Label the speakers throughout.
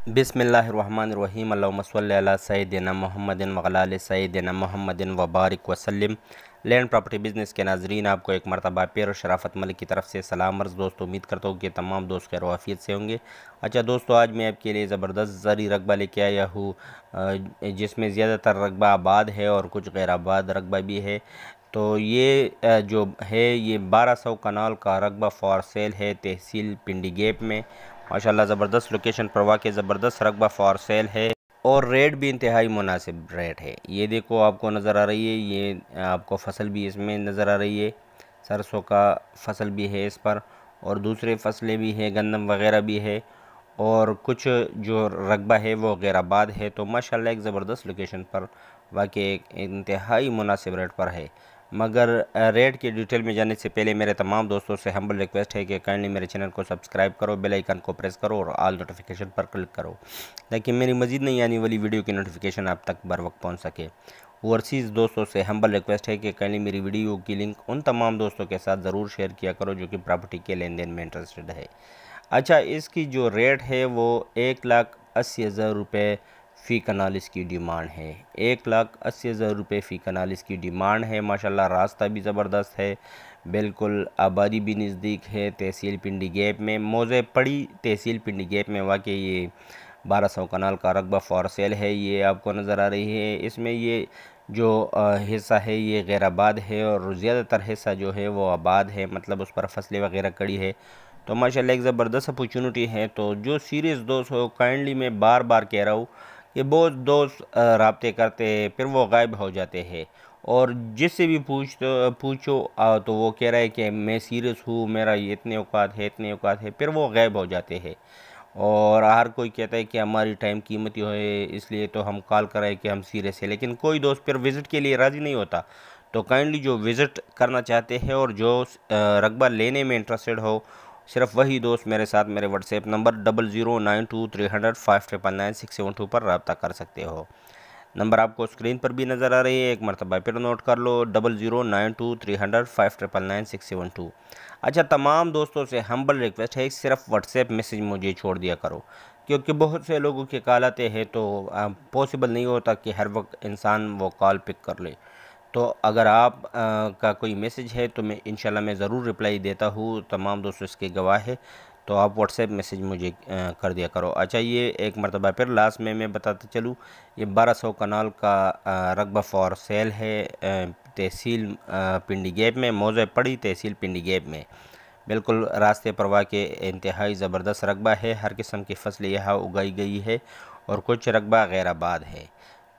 Speaker 1: बिस्मिल्लाहिर्रहमानिर्रहीम अल्लाहुम्मा सल्लि अला सय्यिदिना मुहम्मदिन व अला आलि सय्यिदिना मुहम्मदिन व बारिक वसल्लिम। लैंड प्रॉपर्टी बिज़नेस के नाज़रीन, आपको एक मरतबा फिर शराफत मलिक की तरफ से सलाम अर्ज़। दोस्तों, उम्मीद करता हूँ कि तमाम दोस्त खैर वाफियत से होंगे। अच्छा दोस्तों, आज मैं आपके लिए ज़बरदस्त ज़री रकबा लेके आया हूँ, जिसमें ज़्यादातर रकबा आबाद है और कुछ गैर आबाद रकबा भी है। तो ये जो है ये 1200 कनाल का रकबा फॉर सेल है, तहसील पिंडी गेप में। माशाल्लाह ज़बरदस्त लोकेशन पर वाक़ई ज़बरदस्त रकबा फॉर सेल है और रेट भी इंतहाई मुनासिब रेट है। ये देखो आपको नज़र आ रही है, ये आपको फसल भी इसमें नज़र आ रही है, सरसों का फसल भी है इस पर और दूसरे फसलें भी हैं, गंदम वगैरह भी है और कुछ जो रकबा है वो गैर आबाद है। तो माशाल्लाह एक ज़बरदस्त लोकेशन पर वाक़ई एक इंतहाई मुनासिब रेट पर है। मगर रेट की डिटेल में जाने से पहले मेरे तमाम दोस्तों से हम्बल रिक्वेस्ट है कि काइंडली मेरे चैनल को सब्सक्राइब करो, बेल आइकन को प्रेस करो और ऑल नोटिफिकेशन पर क्लिक करो ताकि मेरी मज़ीद नई आने वाली वीडियो की नोटिफिकेशन आप तक बर वक्त पहुँच सके। ओवरसीज़ दोस्तों से हम्बल रिक्वेस्ट है कि काइंडली मेरी वीडियो की लिंक उन तमाम दोस्तों के साथ ज़रूर शेयर किया करो जो कि प्रॉपर्टी के लेन देन में इंटरेस्टेड है। अच्छा, इसकी जो रेट है वो 1,80,000 रुपये फ़ी कनाल इसकी डिमांड है। 1,80,000 रुपये फ़ी कनाल इसकी डिमांड है। माशाल्लाह रास्ता भी ज़बरदस्त है, बिल्कुल आबादी भी नज़दीक है। तहसील पिंडी गेप में मौज़े पड़ी, तहसील पिंडी गेप में वाक़ई ये 1200 कनाल का रकबा फॉर सेल है। ये आपको नज़र आ रही है, इसमें ये जो हिस्सा है ये गैर आबाद है और ज़्यादातर हिस्सा जो है वो आबाद है, मतलब उस पर फसलें वगैरह कड़ी है। तो माशाल्लाह एक ज़बरदस्त अपॉर्चुनिटी है। तो जो सीरियस दोस्त हो, काइंडली मैं बार बार कह रहा हूँ कि बहुत दोस्त राब्ते करते हैं फिर वो गायब हो जाते हैं और जिससे भी पूछो तो वो कह रहा है कि मैं सीरियस हूँ, मेरा ये इतने औकात है, इतने औकात है, फिर वो गायब हो जाते हैं। और हर कोई कहता है कि हमारी टाइम कीमती है इसलिए तो हम कॉल कराए कि हम सीरियस है, लेकिन कोई दोस्त फिर विज़िट के लिए राज़ी नहीं होता। तो काइंडली जो विज़िट करना चाहते हैं और जो रकबा लेने में इंटरेस्टेड हो, सिर्फ वही दोस्त मेरे साथ मेरे व्हाट्सएप नंबर 00923005999672 पर रब्ता कर सकते हो। नंबर आपको स्क्रीन पर भी नज़र आ रही है, एक मरतबा फिर नोट कर लो, 00923005999672। अच्छा, तमाम दोस्तों से हम्बल रिक्वेस्ट है, सिर्फ व्हाट्सएप मैसेज मुझे छोड़ दिया करो क्योंकि बहुत से लोगों के कॉल आते हैं तो पॉसिबल नहीं होता कि हर वक्त इंसान वो कॉल पिक कर ले। तो अगर आप का कोई मैसेज है तो मैं इंशाल्लाह मैं ज़रूर रिप्लाई देता हूँ, तमाम दोस्तों इसके गवाह है। तो आप व्हाट्सएप मैसेज मुझे कर दिया करो। अच्छा, ये एक मरतबा फिर लास्ट में मैं बताता चलूँ, ये 1200 कनाल का रकबा फॉर सेल है, तहसील पिंडी गेप में, मौज़े पड़ी तहसील पिंडी गेप में, बिल्कुल रास्ते पर वाक़ई इंतहाई ज़बरदस्त रकबा है। हर किस्म की फसलें यहाँ उगाई गई है और कुछ रकबा गैर आबाद है।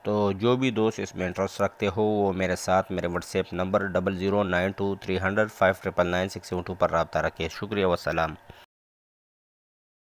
Speaker 1: तो जो भी दोस्त इसमें इंटरेस्ट रखते हो वो मेरे साथ मेरे व्हाट्सएप नंबर 00923005999672 पर रब्ता रखें। शुक्रिया, वस्सलाम।